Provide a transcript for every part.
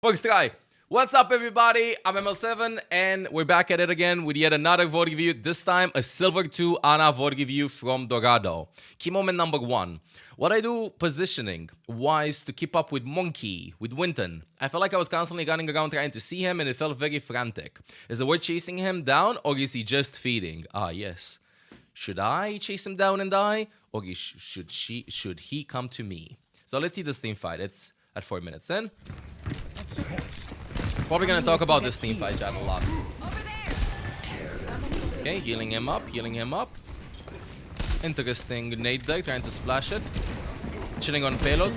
First try. What's up, everybody? I'm mL7, and we're back at it again with yet another VOD review. This time, a Silver 2 Ana VOD review from Dorado. Key moment number 1. What I do positioning-wise to keep up with Monkey, with Winston. I felt like I was constantly running around trying to see him, and it felt very frantic. Is it worth chasing him down, or is he just feeding? Ah, yes. Should I chase him down and die, or should he come to me? So let's see this team fight. It's at 4 minutes in. Probably gonna talk about this team fight chat a lot. Okay, healing him up. Interesting nade there, trying to splash it. Chilling on payload.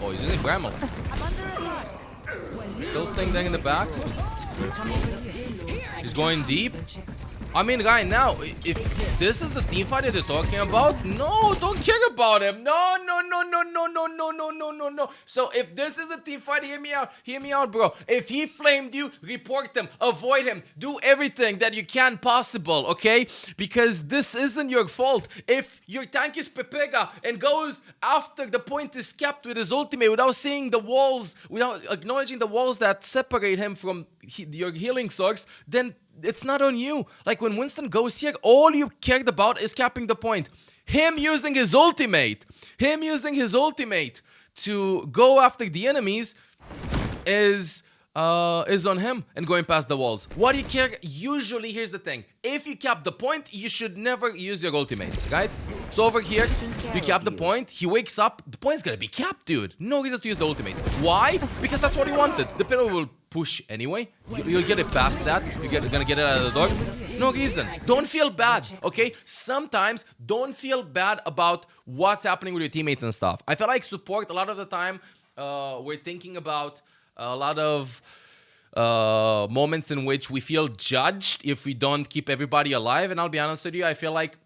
Oh, he's using Bramble. Still staying there in the back. He's going deep. I mean, right now, if this is the team fight that you're talking about, no, don't care about him. No. So if this is the team fight, hear me out, bro. If he flamed you, report him, avoid him, do everything that you can possible, okay? Because this isn't your fault. If your tank is Pepega and goes after the point is capped with his ultimate without seeing the walls, without acknowledging the walls that separate him from your healing source, then it's not on you. Like when Winston goes here, all you cared about is capping the point. Him using his ultimate to go after the enemies is on him and going past the walls. What do you care? Usually, here's the thing. If you cap the point, you should never use your ultimates, right? So over here, you cap the point, he wakes up, the point's gonna be capped, dude. No reason to use the ultimate. Why? Because that's what he wanted. The pillar will push anyway. You'll get it past that. You're gonna get it out of the door. No reason. Don't feel bad, okay? Sometimes don't feel bad about what's happening with your teammates and stuff. I feel like support, a lot of the time, we're thinking about a lot of moments in which we feel judged if we don't keep everybody alive. And I'll be honest with you, I feel like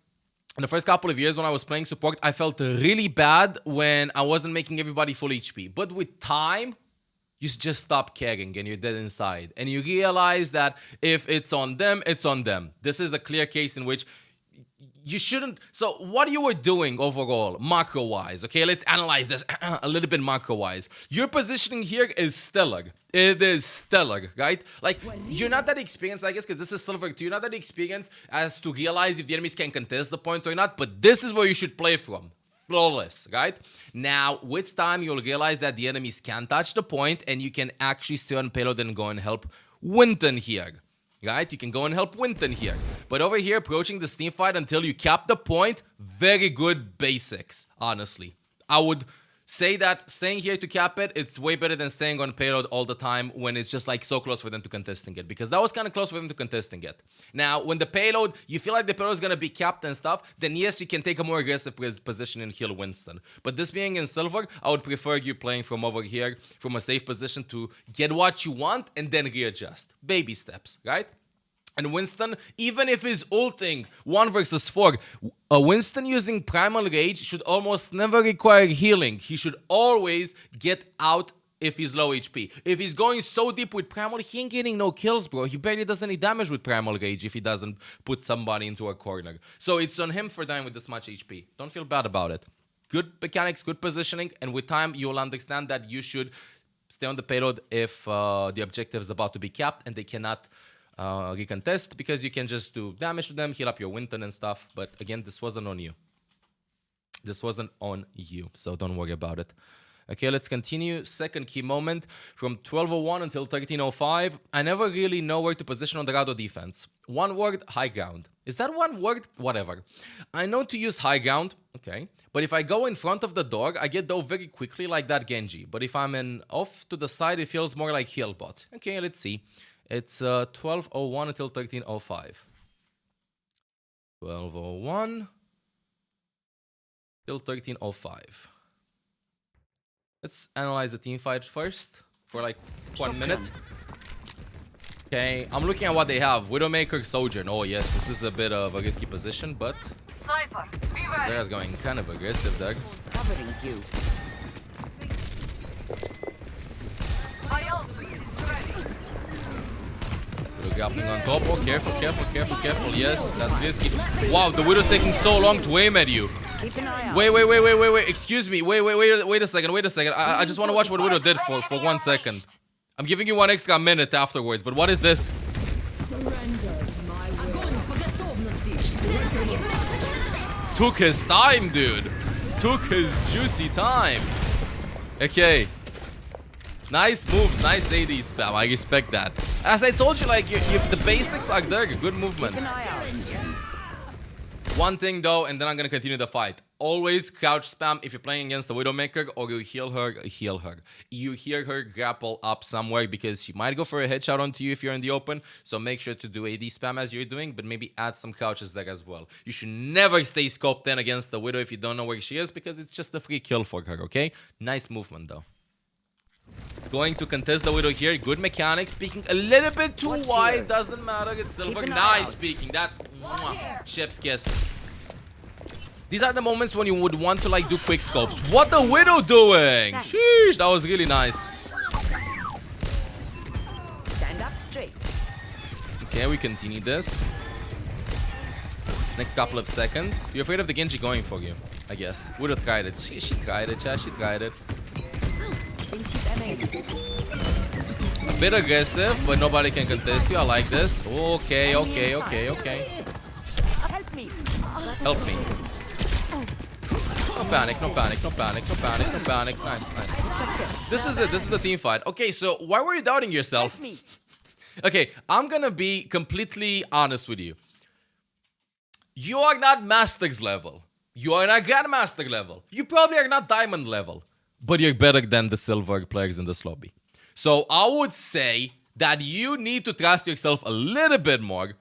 in the first couple of years when I was playing support, I felt really bad when I wasn't making everybody full HP. But with time, you just stop caring and you're dead inside. And you realize that if it's on them, it's on them. This is a clear case in which you shouldn't. So what you were doing overall, macro-wise, okay? Let's analyze this a little bit macro-wise. Your positioning here is stellar. It is stellar, right? Like, you're not that experienced, I guess, because this is Silver 2. You're not that experienced as to realize if the enemies can contest the point or not, but this is where you should play from. Flawless, right? Now, with time, you'll realize that the enemies can touch the point and you can actually stay on payload and go and help Winston here, right? You can go and help Winston here. But over here, approaching this team fight until you cap the point, very good basics, honestly. I would say that staying here to cap it, it's way better than staying on payload all the time when it's just like so close for them to contesting it, because that was kind of close for them to contesting it. Now, when the payload, you feel like the payload is going to be capped and stuff, then yes, you can take a more aggressive position and heal Winston. But this being in Silver, I would prefer you playing from over here, from a safe position to get what you want and then readjust. Baby steps, right? And Winston, even if he's ulting 1 versus 4, Winston using Primal Rage should almost never require healing. He should always get out if he's low HP. If he's going so deep with Primal, he ain't getting no kills, bro. He barely does any damage with Primal Rage if he doesn't put somebody into a corner. So it's on him for dying with this much HP. Don't feel bad about it. Good mechanics, good positioning, and with time, you'll understand that you should stay on the payload if the objective is about to be capped and they cannot recontest, because you can just do damage to them, heal up your Winston and stuff. But again, this wasn't on you. This wasn't on you, so don't worry about it. Okay, let's continue. Second key moment, from 12:01 until 13:05. I never really know where to position on the Dorado defense. One word, high ground. Is that one word? Whatever. I know to use high ground, okay, but if I go in front of the door, I get though very quickly like that Genji. But if I'm in off to the side, it feels more like heal bot. Okay, let's see. It's 12:01 until 13:05. 12:01 till 13:05. Let's analyze the team fight first for like 1 minute. Okay, I'm looking at what they have. Widowmaker, Sojourn. Oh yes, this is a bit of a risky position, but Zera's going kind of aggressive there. Covering you. Grappling on top. Oh, careful. Yes, that's risky. Wow, the Widow's taking so long to aim at you. Wait. Excuse me. Wait a second. I just want to watch what Widow did for 1 second. I'm giving you 1 extra minute afterwards, but what is this? Took his time, dude. Took his juicy time. Okay. Nice moves, nice AD spam. I respect that. As I told you, like, the basics are there. Good movement. One thing though, and then I'm gonna continue the fight. Always crouch spam if you're playing against the Widowmaker, or you heal her. You hear her grapple up somewhere because she might go for a headshot onto you if you're in the open. So make sure to do AD spam as you're doing, but maybe add some crouches there as well. You should never stay scoped in against the Widow if you don't know where she is, because it's just a free kill for her, okay? Nice movement though. Going to contest the Widow here. Good mechanics. Speaking a little bit too wide. Doesn't matter. It's silver. Nice speaking. That's chef's kiss. These are the moments when you would want to like do quick scopes. What the Widow doing? Sheesh, that was really nice. Stand up straight. Okay, we continue this. Next couple of seconds. You're afraid of the Genji going for you, I guess. Widow tried it. She tried it, chat. She tried it. A bit aggressive, but nobody can contest you. I like this. Okay. Help me. Help me. No panic. Nice. This is it. This is the team fight. Okay, so why were you doubting yourself? Help me. Okay, I'm gonna be completely honest with you. You are not Masters level. You are not Grandmaster level. You probably are not Diamond level. But you're better than the silver players in this lobby. So I would say that you need to trust yourself a little bit more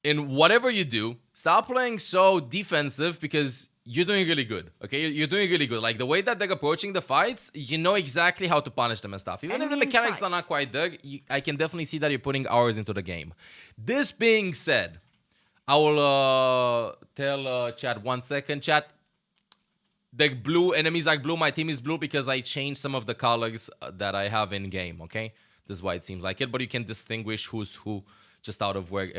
in whatever you do. Stop playing so defensive because you're doing really good, okay? You're doing really good. Like, the way that they're approaching the fights, you know exactly how to punish them and stuff. Even if the mechanics are not quite there, I can definitely see that you're putting hours into the game. This being said, I will tell chat 1 second. Chat, the blue enemies are blue. My team is blue because I changed some of the colors that I have in game, okay? This is why it seems like it, but you can distinguish who's who just out of where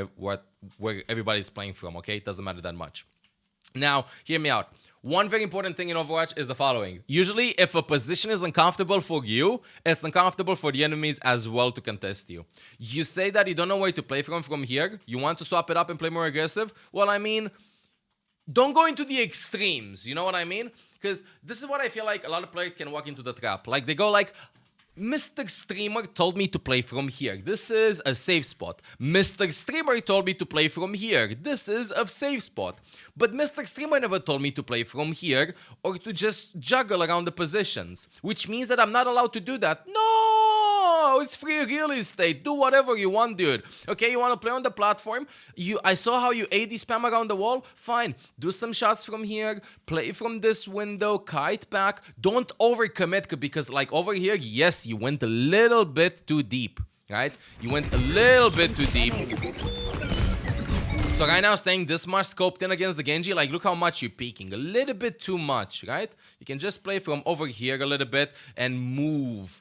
everybody's playing from, okay? It doesn't matter that much. Now, hear me out. One very important thing in Overwatch is the following. Usually, if a position is uncomfortable for you, it's uncomfortable for the enemies as well to contest you. You say that you don't know where to play from here. You want to swap it up and play more aggressive. Well, I mean, don't go into the extremes. You know what I mean? Because this is what I feel like a lot of players can walk into the trap. Like, they go like, Mr. Streamer told me to play from here. This is a safe spot. Mr. Streamer told me to play from here. This is a safe spot. But Mr. Streamer never told me to play from here or to just juggle around the positions. Which means that I'm not allowed to do that. No! It's free real estate. Do whatever you want, dude. Okay, you want to play on the platform? I saw how you AD spam around the wall. Fine. Do some shots from here. Play from this window. Kite back. Don't overcommit because like over here, yes, you went a little bit too deep, right? You went a little bit too deep. So right now, staying this much scoped in against the Genji, like, look how much you're peeking. A little bit too much, right? You can just play from over here a little bit and move.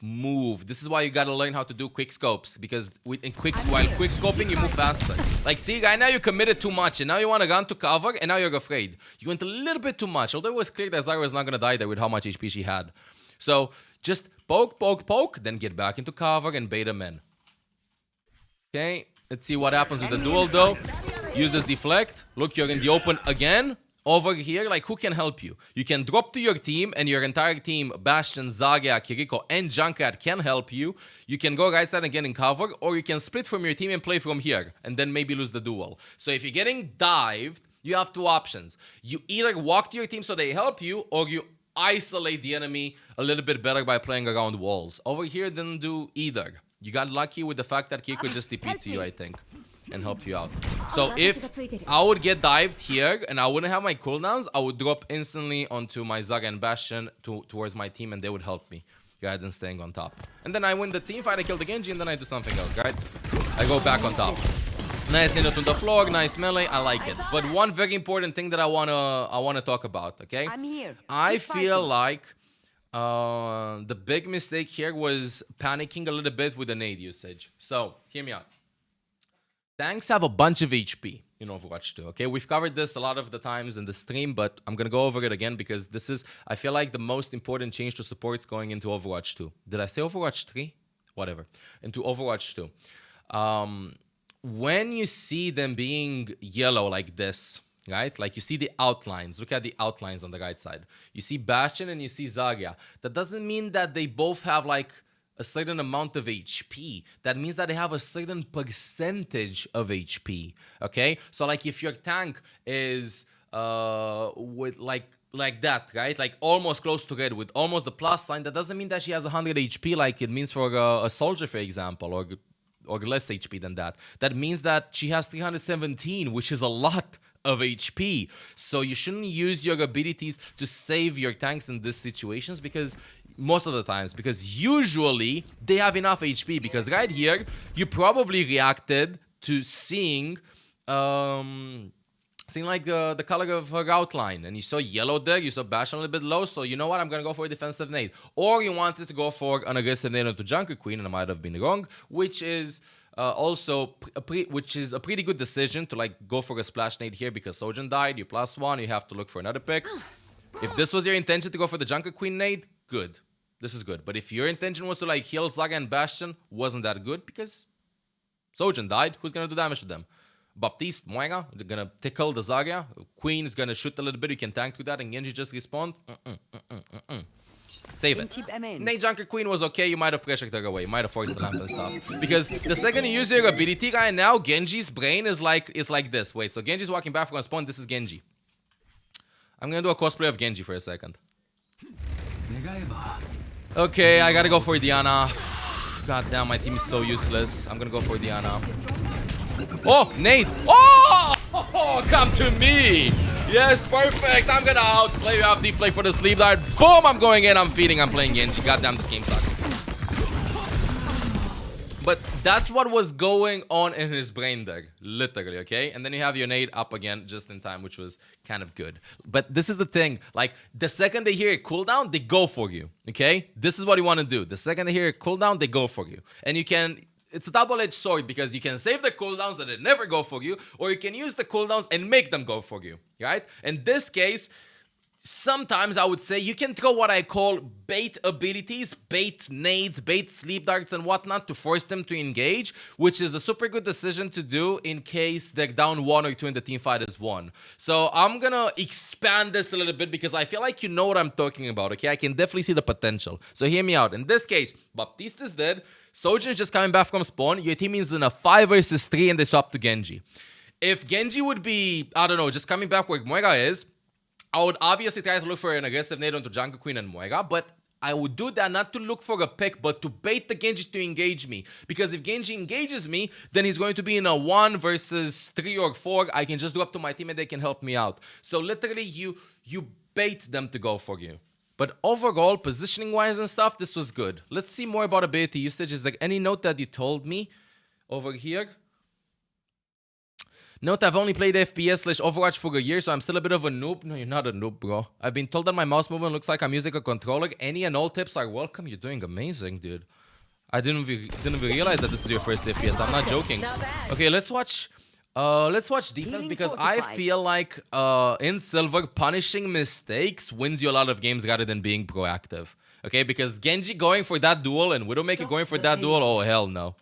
This is why you gotta learn how to do quick scopes, because while quick scoping, you move faster. Like, see, right now you committed too much, and now you want to run to cover, and now you're afraid. You went a little bit too much, although it was clear that Zyra was not gonna die there with how much HP she had. So just poke, then get back into cover and bait them in. Okay, let's see what happens with the duel though. Uses deflect. Look, you're in the open again. Over here, like, who can help you? You can drop to your team, and your entire team, Bastion, Zarya, Kiriko, and Junkrat can help you. You can go right side and get in cover, or you can split from your team and play from here, and then maybe lose the duel. So if you're getting dived, you have two options. You either walk to your team so they help you, or you isolate the enemy a little bit better by playing around walls. Over here, didn't do either. You got lucky with the fact that Kiriko just TP'd to you, I think, and helped you out. So if I would get dived here and I wouldn't have my cooldowns, I would drop instantly onto my Zarya and Bastion towards my team, and they would help me rather than staying on top. And then I win the team fight, I kill the Genji, and then I do something else, right? I go back on top. Nice Nino to the floor, nice melee, I like it. But one very important thing that I wanna talk about, okay? I'm here. I feel like the big mistake here was panicking a little bit with the nade usage. So, hear me out. Tanks have a bunch of HP in Overwatch 2, okay? We've covered this a lot of the times in the stream, but I'm gonna go over it again because this is, I feel like, the most important change to supports going into Overwatch 2. Did I say Overwatch 3? whatever, into Overwatch 2. When you see them being yellow like this, right? Like you see the outlines. Look at the outlines on the right side. You see Bastion and you see Zarya. That doesn't mean that they both have like a certain amount of HP. That means that they have a certain percentage of HP. Okay? So like if your tank is with like that, right? Like almost close to red with almost the plus sign, that doesn't mean that she has 100 HP like it means for a soldier, for example, or less HP than that. That means that she has 317, which is a lot of HP. So you shouldn't use your abilities to save your tanks in these situations, because most of the times, because usually they have enough HP. Because right here, you probably reacted to seeing like the color of her outline, and you saw yellow there, you saw Bastion a little bit low, so you know what, I'm gonna go for a defensive nade. Or you wanted to go for an aggressive nade onto Junker Queen, and I might have been wrong, which is also a pretty good decision to like go for a splash nade here, because Sojourn died, you +1, you have to look for another pick. If this was your intention to go for the Junker Queen nade, good. This is good. But if your intention was to like heal Zarya and Bastion, wasn't that good, because Sojourn died, who's gonna do damage to them? Baptiste, Moira, they're gonna tickle the Zarya. Queen is gonna shoot a little bit, you can tank through that, and Genji just respawned. Save it. Nade Junker Queen was okay, you might have pressured her away, you might have forced the lamp and stuff. Because the second you use your ability right now, Genji's brain is like this. Wait, so Genji's walking back from spawn, this is Genji. I'm gonna do a cosplay of Genji for a second. Okay, I gotta go for Diana. God damn, my team is so useless. I'm gonna go for Diana. Oh, nade. Oh, come to me. Yes, perfect. I'm gonna outplay you, have deflate for the sleep dart. Boom, I'm going in, I'm feeding, I'm playing Genji. God damn, this game sucks. But that's what was going on in his brain there, literally, okay? And then you have your nade up again just in time, which was kind of good. But this is the thing, like, the second they hear a cooldown, they go for you, okay? This is what you want to do. The second they hear a cooldown, they go for you. And you can... It's a double-edged sword, because you can save the cooldowns that they never go for you, or you can use the cooldowns and make them go for you, right? In this case, sometimes I would say you can throw what I call bait abilities, bait nades, bait sleep darts and whatnot to force them to engage, which is a super good decision to do in case they're down 1 or 2 and the team fight is 1. So I'm gonna expand this a little bit, because I feel like you know what I'm talking about, okay? I can definitely see the potential. So hear me out. In this case, Baptiste is dead. Sojourn is just coming back from spawn. Your team is in a 5 versus 3 and they swap to Genji. If Genji would be, I don't know, just coming back where Moira is, I would obviously try to look for an aggressive nade onto Junker Queen and Moira, but I would do that not to look for a pick, but to bait the Genji to engage me. Because if Genji engages me, then he's going to be in a 1 versus 3 or 4. I can just go up to my team and they can help me out. So literally, you bait them to go for you. But overall, positioning-wise and stuff, this was good. Let's see more about ability usage. Is there any note that you told me over here? Note, I've only played FPS/Overwatch for a year, so I'm still a bit of a noob. No, you're not a noob, bro. I've been told that my mouse movement looks like I'm using a controller. Any and all tips are welcome. You're doing amazing, dude. I didn't even realize that this is your first FPS. I'm not joking. Okay, let's watch defense, because I feel like in Silver, punishing mistakes wins you a lot of games rather than being proactive. Okay, because Genji going for that duel and Widowmaker going for that duel, oh, hell no.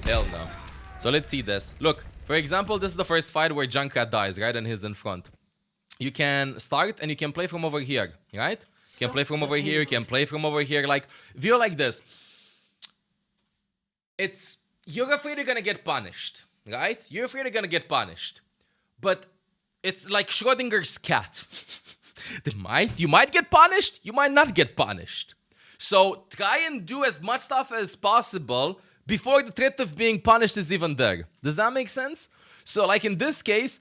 Hell no. So let's see this. Look, for example, this is the first fight where Junkrat dies, right? And he's in front. You can start and you can play from over here, right? You can play from over here, you can play from over here. Like, view like this. You're afraid you're gonna get punished. Right? You're afraid you're gonna get punished. But it's like Schrodinger's cat. You might get punished, you might not get punished. So try and do as much stuff as possible before the threat of being punished is even there. Does that make sense? So like in this case,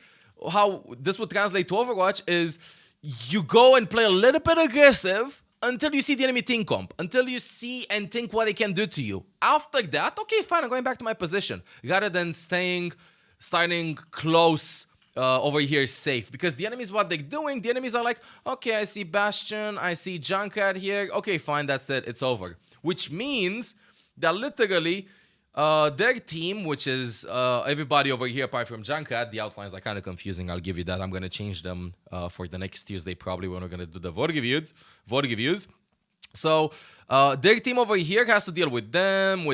how this would translate to Overwatch is you go and play a little bit aggressive until you see the enemy team comp, until you see and think what they can do to you. After that, okay, fine, I'm going back to my position, rather than starting close over here safe. Because the enemies, what they're doing, the enemies are like, okay, I see Bastion, I see Junkrat here, okay, fine, that's it, it's over. Which means that literally their team, which is everybody over here apart from Junkrat, the outlines are kind of confusing, I'll give you that. I'm going to change them for the next Tuesday, probably when we're going to do the VOD reviews. So their team over here has to deal with them,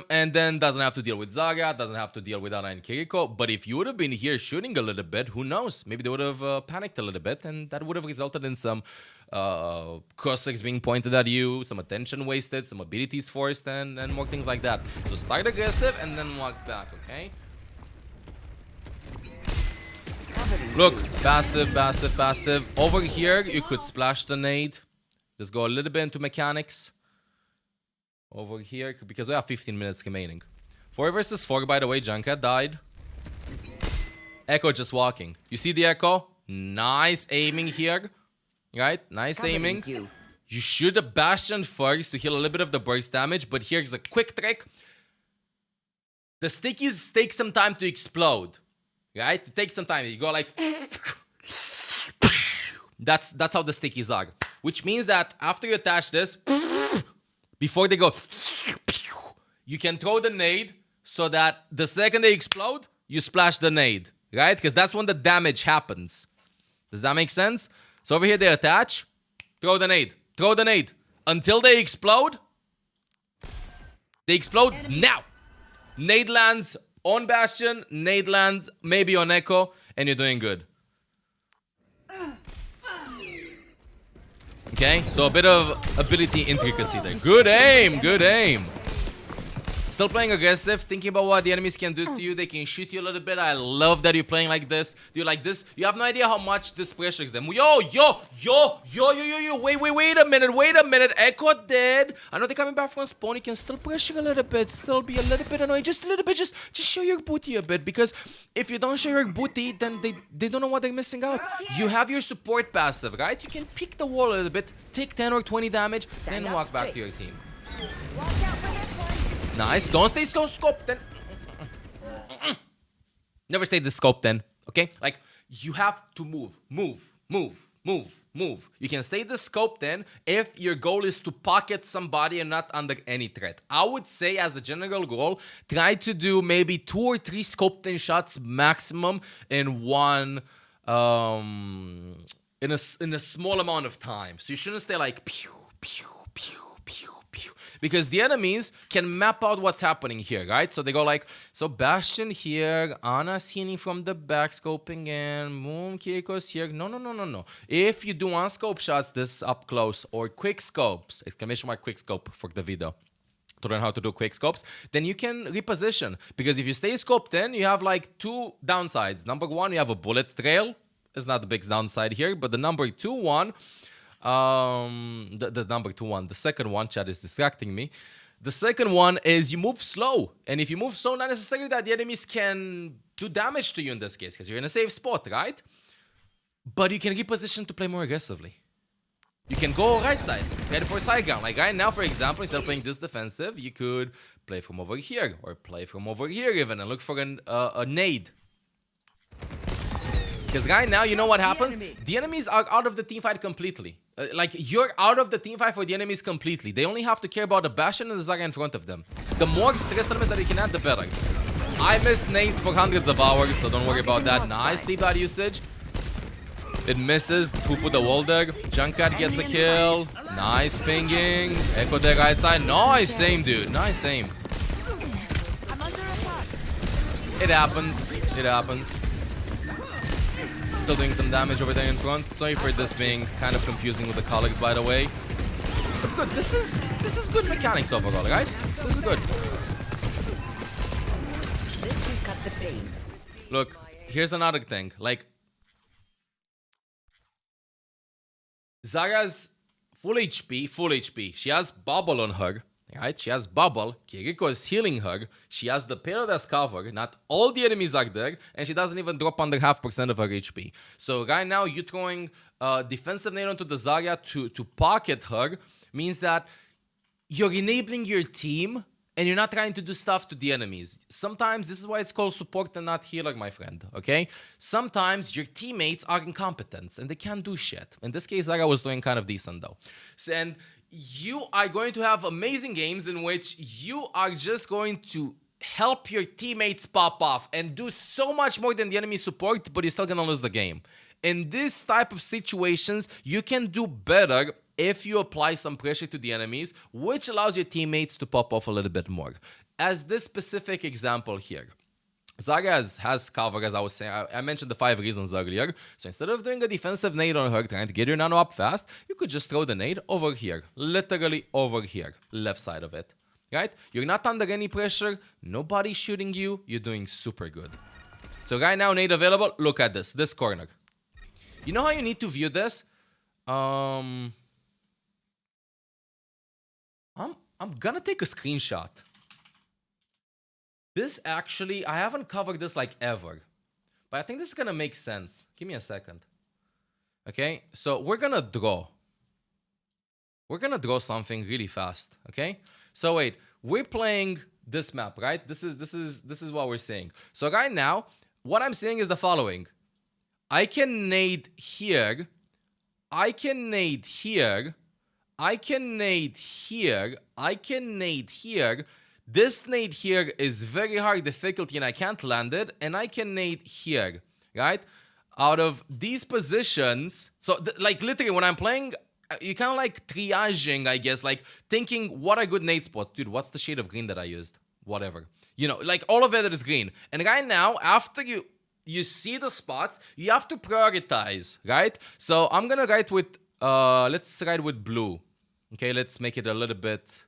and then doesn't have to deal with Zarya, doesn't have to deal with Ana and Kiriko. But if you would have been here shooting a little bit, who knows? Maybe they would have panicked a little bit, and that would have resulted in some cross-legs being pointed at you, some attention wasted, some abilities forced, and more things like that. So start aggressive and then walk back, okay? Look, passive, passive, passive. Over here, you could splash the nade. Just go a little bit into mechanics. Over here, because we have 15 minutes remaining. 4 versus 4, by the way. Junkat died. Echo just walking. You see the Echo? Nice aiming here. Right? Nice aiming. You shoot the Bastion first to heal a little bit of the burst damage. But here's a quick trick. The stickies take some time to explode. Right? It takes some time. You go like... That's how the stickies are. Which means that after you attach this, before they go, you can throw the nade so that the second they explode, you splash the nade. Right? Because that's when the damage happens. Does that make sense? So over here they attach, throw the nade, throw the nade. Until they explode now. Nade lands on Bastion, nade lands maybe on Echo, and you're doing good. Okay, so a bit of ability intricacy there. Good aim, good aim. Still playing aggressive, thinking about what the enemies can do to you. They can shoot you a little bit. I love that you're playing like this. Do you like this? You have no idea how much this pressures them. Yo, wait a minute. Echo dead. I know they're coming back from spawn. You can still pressure a little bit, still be a little bit annoying. Just a little bit, just show your booty a bit. Because if you don't show your booty, then they don't know what they're missing out. You have your support passive, right? You can pick the wall a little bit, take 10 or 20 damage, then walk back to your team. Nice. Don't stay scope then. Never stay the scope then. Okay? Like, you have to move. You can stay the scope then if your goal is to pocket somebody and not under any threat. I would say as a general goal, try to do maybe 2 or 3 scope 10 shots maximum in one in a small amount of time. So you shouldn't stay like pew pew pew. Because the enemies can map out what's happening here, right? So they go like, so Bastion here, Ana's healing from the back, scoping in, boom, Kiriko's here. No. If you do one-scope shots this up close, or quick scopes, exclamation mark quick scope for the video, to learn how to do quick scopes, then you can reposition. Because if you stay scoped in, you have like 2 downsides. Number 1, you have a bullet trail. It's not the big downside here, but the number 2 one, the number 2 one, the second one, chat is distracting me. The second one is you move slow, and if you move slow, not necessarily that the enemies can do damage to you in this case, because you're in a safe spot, right? But you can reposition to play more aggressively. You can go right side, ready for side ground. Like right now, for example, instead of playing this defensive, you could play from over here, or play from over here even, and look for a nade. Because right now, you know what happens? The enemies are out of the teamfight completely. Like, you're out of the teamfight for the enemies completely. They only have to care about the Bastion and the Zarya in front of them. The more stress elements that they can add, the better. I missed nades for hundreds of hours, so don't worry about that. Nice sleep out usage. It misses. Who put the wall there? Junkat gets a kill. Nice pinging. Echo the right side. Nice aim, dude. Nice aim. It happens. It happens. Still doing some damage over there in front. Sorry for this being kind of confusing with the colleagues, by the way. But good. This is good mechanics overall, right? This is good. Look, here's another thing. Like, Zarya's full HP. She has bubble on her, right? She has bubble. Kiriko is healing her. She has the payload as cover. Not all the enemies are there, and she doesn't even drop under 0.5% of her HP. So right now, you throwing defensive nade onto the Zarya to pocket her means that you're enabling your team, and you're not trying to do stuff to the enemies. Sometimes, this is why it's called support and not healer, my friend, okay? Sometimes your teammates are incompetent and they can't do shit. In this case, Zarya was doing kind of decent though. And you are going to have amazing games in which you are just going to help your teammates pop off and do so much more than the enemy support, but you're still gonna lose the game. In this type of situations, you can do better if you apply some pressure to the enemies, which allows your teammates to pop off a little bit more. As this specific example here, Zarya has cover, as I was saying. I mentioned the 5 reasons earlier. So instead of doing a defensive nade on her, trying to get your nano up fast, you could just throw the nade over here. Literally over here. Left side of it. Right? You're not under any pressure. Nobody's shooting you. You're doing super good. So right now, nade available. Look at this. This corner. You know how you need to view this? I'm gonna take a screenshot. This actually, I haven't covered this like ever. But I think this is gonna make sense. Give me a second. Okay, so we're gonna draw. We're gonna draw something really fast. Okay, so wait, we're playing this map, right? This is what we're saying. So right now, what I'm saying is the following. I can nade here. I can nade here. I can nade here. I can nade here. This nade here is very hard difficulty and I can't land it. And I can nade here, right? Out of these positions, so like literally when I'm playing, you kind of like triaging, I guess, like thinking what are good nade spots. Dude, what's the shade of green that I used? Whatever. You know, like all of it is green. And right now, after you see the spots, you have to prioritize, right? So I'm gonna write with, let's write with blue. Okay, let's make it a little bit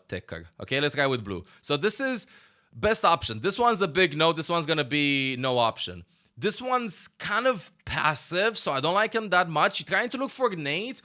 thicker. Okay, let's go with blue. So this is best option. This one's a big no. This one's gonna be no option. This one's kind of passive, so I don't like him that much. You're trying to look for nades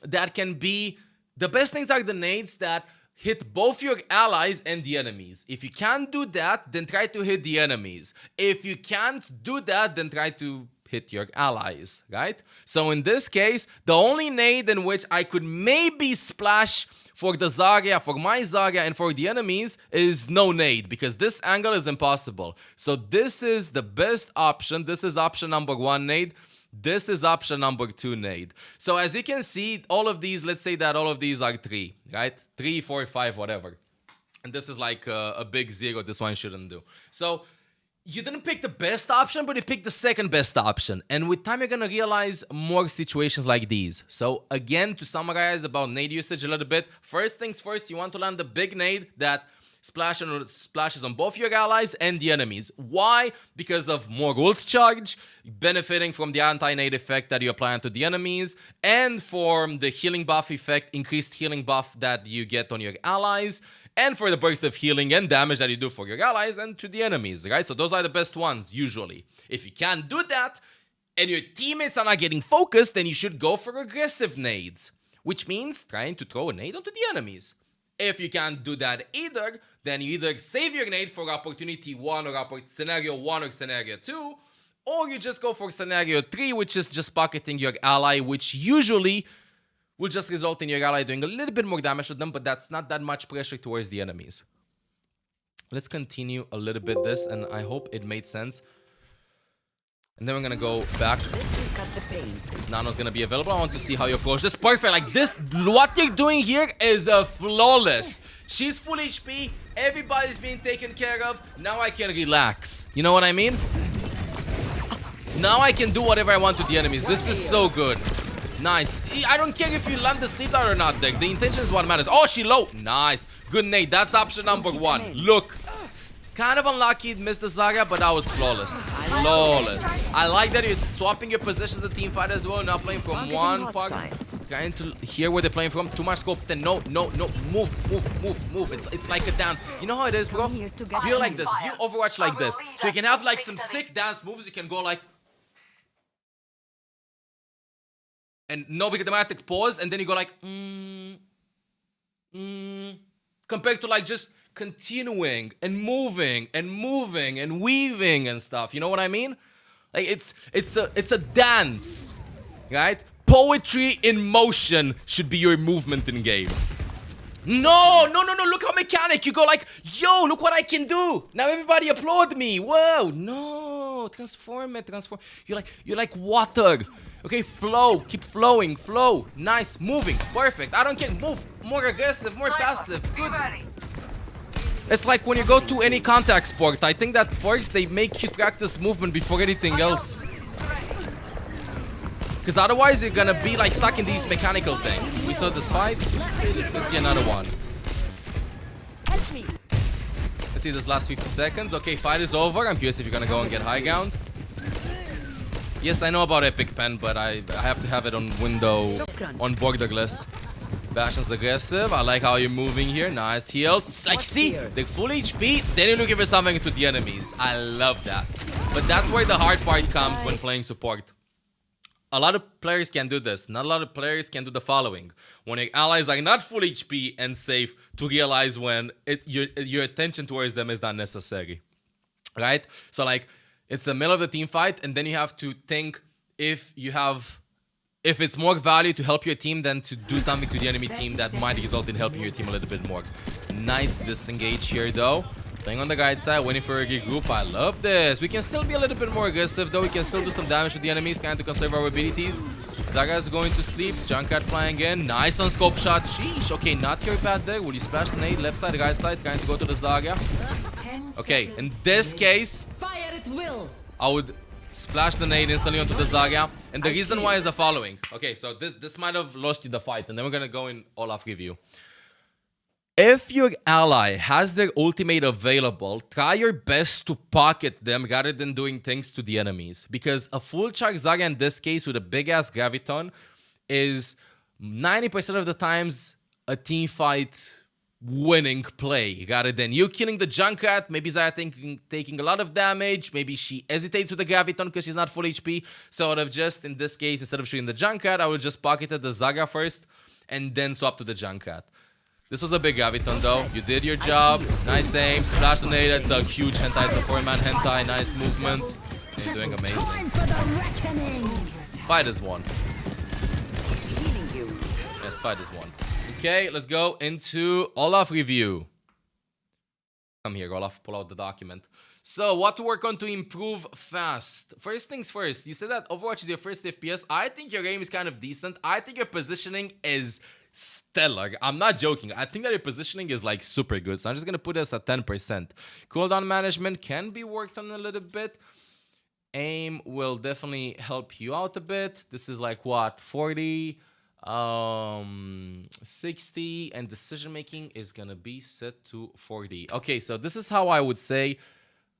that can be... The best nades are the nades that hit both your allies and the enemies. If you can't do that, then try to hit the enemies. If you can't do that, then try to hit your allies, right? So in this case, the only nade in which I could maybe splash for the Zarya, for my Zarya, and for the enemies is no nade, because this angle is impossible. So this is the best option. This is option number 1 nade. This is option number 2 nade. So as you can see, all of these, let's say that all of these are 3, right? 3, 4, 5, whatever. And this is like a big 0. This one shouldn't do. So you didn't pick the best option, but you picked the second best option. And with time, you're going to realize more situations like these. So again, to summarize about nade usage a little bit, first things first, you want to land the big nade that splashes on both your allies and the enemies. Why? Because of more ult charge, benefiting from the anti-nade effect that you apply onto the enemies, and from the healing buff effect, increased healing buff that you get on your allies, and for the burst of healing and damage that you do for your allies and to the enemies, right? So those are the best ones, usually. If you can't do that, and your teammates are not getting focused, then you should go for aggressive nades, which means trying to throw a nade onto the enemies. If you can't do that either, then you either save your nade for opportunity 1 or scenario 1 or scenario 2, or you just go for scenario 3, which is just pocketing your ally, which usually will just result in your ally doing a little bit more damage to them, but that's not that much pressure towards the enemies. Let's continue a little bit this, and I hope it made sense. And then we're gonna go back. Nano's gonna be available. I want to see how you approach this. Perfect. Like this, what you're doing here is flawless. She's full HP. Everybody's being taken care of. Now I can relax. You know what I mean? Now I can do whatever I want to the enemies. This is so good. Nice. I don't care if you land the sleep dart or not, Dick. The intention is what matters. Oh, she low. Nice. Good nade. That's option number 1. Look. Kind of unlucky, missed the Zarya, but that was flawless. Flawless. I like that you're swapping your positions the team fight as well, not playing from one part. Trying to hear where they're playing from. Too much scope. Then no. Move. It's like a dance. You know how it is, bro? View like this. View Overwatch like this. So you can have like some sick dance moves. You can go like... And no big dramatic pause. And then you go like... Compared to like just... continuing and moving and weaving and stuff. You know what I mean? Like it's a dance, right? Poetry in motion should be your movement in game. No, look how mechanic. You go like, yo, look what I can do. Now everybody applaud me. Whoa, no, transform it. You're like water. Okay, flow, keep flowing, flow. Nice, moving, perfect. I don't care, move, more aggressive, more passive, good. It's like when you go to any contact sport. I think that first they make you practice movement before anything else. Because otherwise you're gonna be like stuck in these mechanical things. We saw this fight. Let's see another one. Let's see this last 50 seconds. Okay, fight is over. I'm curious if you're gonna go and get high ground. Yes, I know about Epic Pen, but I have to have it on window, on borderless. Bastion's aggressive. I like how you're moving here. Nice heals. Like, see, they're full HP. Then you're looking for something to the enemies. I love that. But that's where the hard part comes when playing support. A lot of players can do this. Not a lot of players can do the following. When your allies are not full HP and safe, to realize when your attention towards them is not necessary. Right? So, like, it's the middle of the team fight, and then you have to think if it's more value to help your team than to do something to the enemy team that might result in helping your team a little bit more. Nice disengage here, though. Playing on the right side, waiting for a regroup. I love this. We can still be a little bit more aggressive, though. We can still do some damage to the enemies, trying to conserve our abilities. Zaga's going to sleep. Junkrat flying in. Nice on scope shot. Sheesh. Okay, not your pad there. Will you splash the nade? Left side, right side, trying to go to the Zaga. Okay, in this case, I would splash the nade instantly onto the Zaga. And the reason why is the following. Okay, so this might have lost you the fight, and then we're gonna go in Olaf review. If your ally has their ultimate available, try your best to pocket them rather than doing things to the enemies. Because a full charge Zaga in this case with a big ass graviton is 90% of the times a team fight winning play rather than you killing the Junkrat. Maybe Zarya taking a lot of damage. Maybe she hesitates with the graviton because she's not full HP. So I would have just, in this case, instead of shooting the Junkrat, I would just pocketed the Zaga first and then swap to the Junkrat. This was a big graviton though. You did your job. Nice aim. Splash the nade. It's a huge hentai. It's a 4-man hentai. Nice movement. You're doing amazing. Fight is won. Yes, fight is won. Okay, let's go into Olaf review. Come here, Olaf. Pull out the document. So, what to work on to improve fast? First things first. You said that Overwatch is your first FPS. I think your game is kind of decent. I think your positioning is stellar. I'm not joking. I think that your positioning is like super good. So I'm just gonna put this at 10%. Cooldown management can be worked on a little bit. Aim will definitely help you out a bit. This is like what, 40, 60, and decision making is gonna be set to 40. Okay, so this is how I would say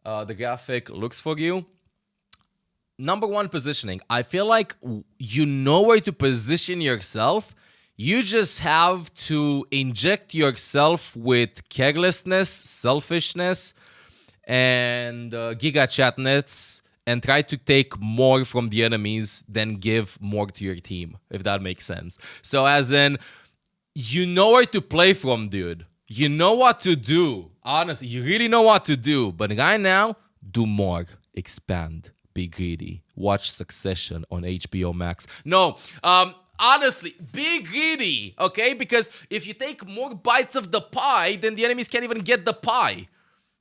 the graphic looks for you. Number one, positioning. I feel like you know where to position yourself. You just have to inject yourself with carelessness, selfishness, and giga chatnets, and try to take more from the enemies than give more to your team, if that makes sense. So as in, you know where to play from, dude. You know what to do. Honestly, you really know what to do. But right now, do more. Expand. Be greedy. Watch Succession on HBO Max. No, honestly, be greedy, okay? Because if you take more bites of the pie, then the enemies can't even get the pie,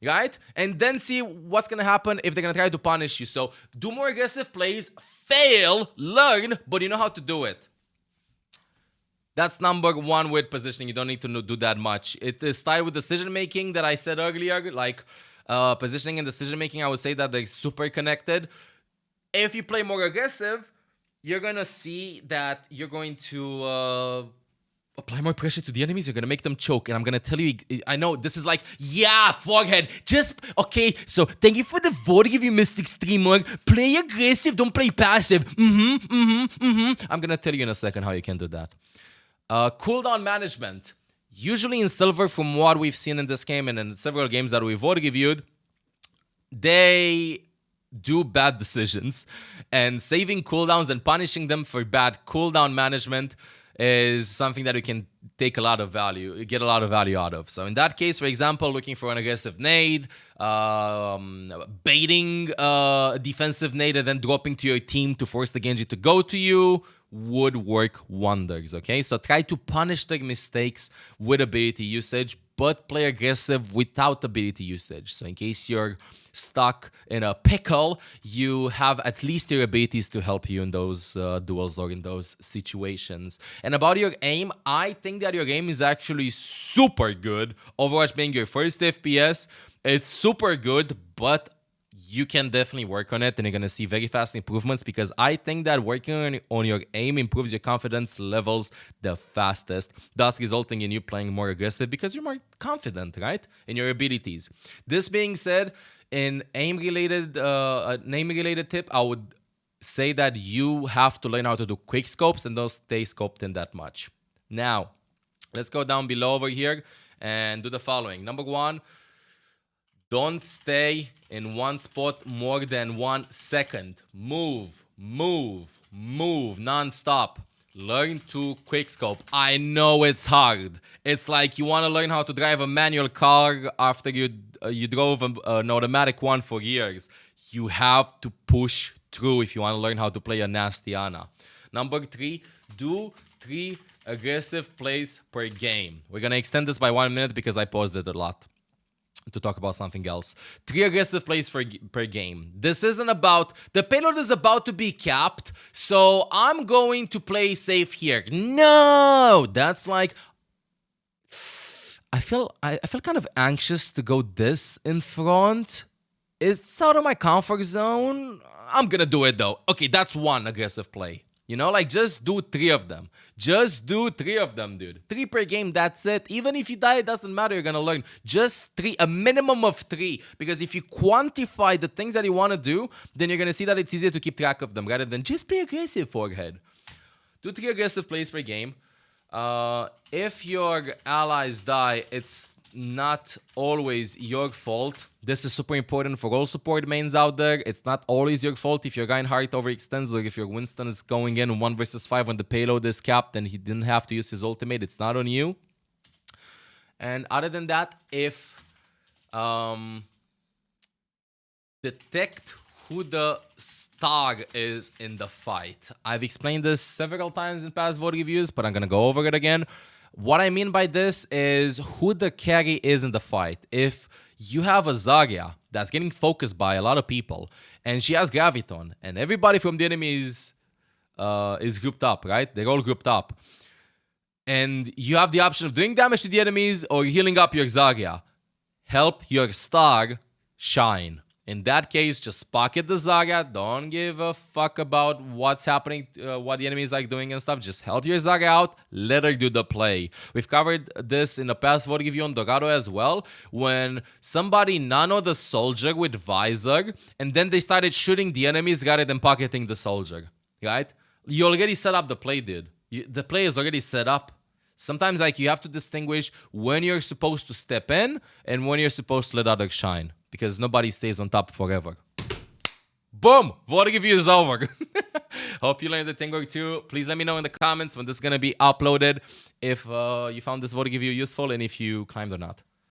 right? And then see what's gonna happen if they're gonna try to punish you. So do more aggressive plays, fail, learn, but you know how to do it. That's number one with positioning. You don't need to do that much. It is started with decision making that I said earlier, like positioning and decision making. I would say that they're super connected. If you play more aggressive, you're gonna see that you're going to apply more pressure to the enemies. You're gonna make them choke, and I'm gonna tell you. I know this is like, yeah, forehead. Just okay. So thank you for the vote. Give you Mystic Streamer. Play aggressive. Don't play passive. I'm gonna tell you in a second how you can do that. Cooldown management. Usually in Silver, from what we've seen in this game and in several games that we've already reviewed, they do bad decisions, and saving cooldowns and punishing them for bad cooldown management is something that we can take a lot of value, get a lot of value out of. So in that case, for example, looking for an aggressive nade, baiting a defensive nade and then dropping to your team to force the Genji to go to you would work wonders, okay? So try to punish the mistakes with ability usage, but play aggressive without ability usage. So in case you're stuck in a pickle, you have at least your abilities to help you in those duels or in those situations. And about your aim, I think that your aim is actually super good. Overwatch being your first FPS, it's super good, but you can definitely work on it and you're going to see very fast improvements, because I think that working on your aim improves your confidence levels the fastest, thus resulting in you playing more aggressive because you're more confident, right, in your abilities. This being said, in aim-related tip, I would say that you have to learn how to do quick scopes and don't stay scoped in that much. Now, let's go down below over here and do the following. Number one, don't stay in one spot more than 1 second. Move, move, move non-stop. Learn to quickscope. I know it's hard. It's like you want to learn how to drive a manual car after you drove an automatic one for years. You have to push through if you want to learn how to play a nasty Ana. Number 3, do 3 aggressive plays per game. We're going to extend this by 1 minute because I paused it a lot to talk about something else. 3 aggressive plays per game. This isn't about... The payload is about to be capped, so I'm going to play safe here. No! That's like... I feel kind of anxious to go this in front. It's out of my comfort zone. I'm gonna do it though. Okay, that's 1 aggressive play. You know, like, just do 3 of them. Just do 3 of them, dude. 3 per game, that's it. Even if you die, it doesn't matter. You're gonna learn. Just 3, a minimum of 3. Because if you quantify the things that you want to do, then you're gonna see that it's easier to keep track of them rather than just be aggressive, forehead. Do 3 aggressive plays per game. If your allies die, it's not always your fault. This is super important for all support mains out there. It's not always your fault if your Reinhardt overextends or if your Winston is going in 1 versus 5 when the payload is capped and he didn't have to use his ultimate. It's not on you. And other than that, if detect who the star is in the fight. I've explained this several times in past VOD reviews, but I'm gonna go over it again. What I mean by this is who the carry is in the fight. If you have a Zarya that's getting focused by a lot of people, and she has Graviton, and everybody from the enemy is grouped up, right? They're all grouped up. And you have the option of doing damage to the enemies or healing up your Zarya. Help your star shine. In that case, just pocket the Zarya. Don't give a fuck about what's happening, what the enemy is like doing and stuff. Just help your Zarya out. Let her do the play. We've covered this in the past VOD review on Dorado as well. When somebody nanoed the soldier with Visor, and then they started shooting the enemies rather than pocketing the soldier. Right? You already set up the play, dude. The play is already set up. Sometimes, like, you have to distinguish when you're supposed to step in and when you're supposed to let others shine. Because nobody stays on top forever. Boom! VOD review is over. Hope you learned a thing or two. Please let me know in the comments when this is going to be uploaded. If you found this VOD review useful and if you climbed or not.